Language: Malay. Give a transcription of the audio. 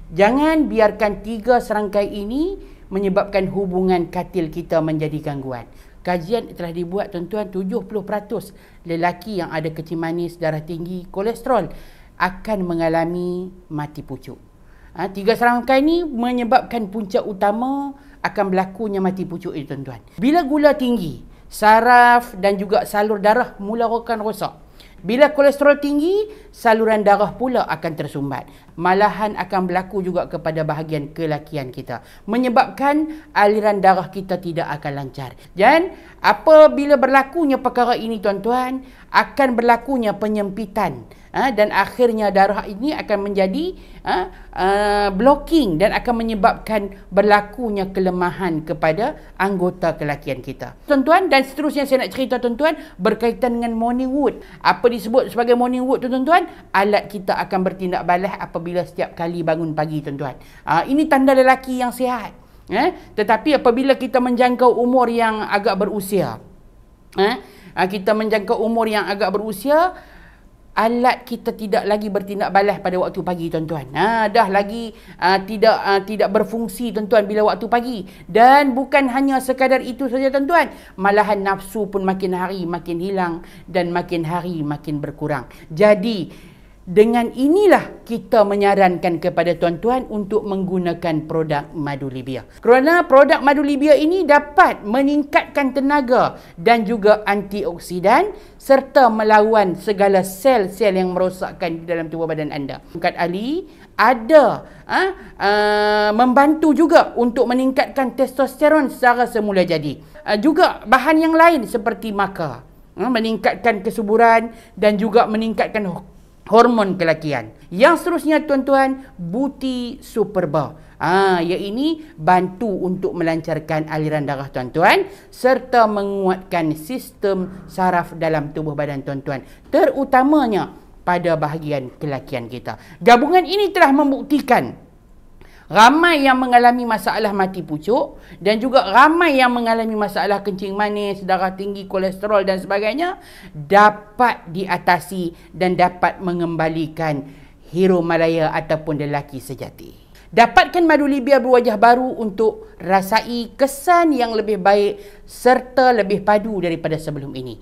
Jangan biarkan 3 serangkai ini menyebabkan hubungan katil kita menjadi gangguan. Kajian telah dibuat tuan-tuan, 70% lelaki yang ada kencing manis, darah tinggi, kolesterol akan mengalami mati pucuk. 3 serangkai ini menyebabkan punca utama akan berlakunya mati pucuk itu tuan-tuan. Bila gula tinggi, saraf dan juga salur darah mula akan rosak. Bila kolesterol tinggi, saluran darah pula akan tersumbat. Malahan akan berlaku juga kepada bahagian kelakian kita, menyebabkan aliran darah kita tidak akan lancar. Dan apabila berlakunya perkara ini tuan-tuan, akan berlakunya penyempitan. Dan akhirnya darah ini akan menjadi blocking dan akan menyebabkan berlakunya kelemahan kepada anggota kelakian kita. Tuan-tuan, dan seterusnya saya nak cerita tuan-tuan berkaitan dengan morning wood. Apa disebut sebagai morning wood tuan-tuan? Alat kita akan bertindak balas apabila setiap kali bangun pagi tuan-tuan. Ini tanda lelaki yang sihat. Tetapi apabila kita menjangkau umur yang agak berusia, alat kita tidak lagi bertindak balas pada waktu pagi tuan-tuan. Dah lagi tidak berfungsi tuan-tuan bila waktu pagi. Dan bukan hanya sekadar itu saja tuan-tuan, malahan nafsu pun makin hari makin hilang dan makin hari makin berkurang. Jadi dengan inilah kita menyarankan kepada tuan-tuan untuk menggunakan produk Madu Libya. Kerana produk Madu Libya ini dapat meningkatkan tenaga dan juga antioksidan serta melawan segala sel-sel yang merosakkan di dalam tubuh badan anda. Kat Ali ada membantu juga untuk meningkatkan testosteron secara semula jadi. Juga bahan yang lain seperti maca, meningkatkan kesuburan dan juga meningkatkan hormon kelakian. Yang seterusnya tuan-tuan, Buti Superba. Iaitu bantu untuk melancarkan aliran darah tuan-tuan serta menguatkan sistem saraf dalam tubuh badan tuan-tuan, terutamanya pada bahagian kelakian kita. Gabungan ini telah membuktikan ramai yang mengalami masalah mati pucuk dan juga ramai yang mengalami masalah kencing manis, darah tinggi, kolesterol dan sebagainya dapat diatasi dan dapat mengembalikan hero Malaya ataupun lelaki sejati. Dapatkan Madu Libya berwajah baru untuk rasai kesan yang lebih baik serta lebih padu daripada sebelum ini.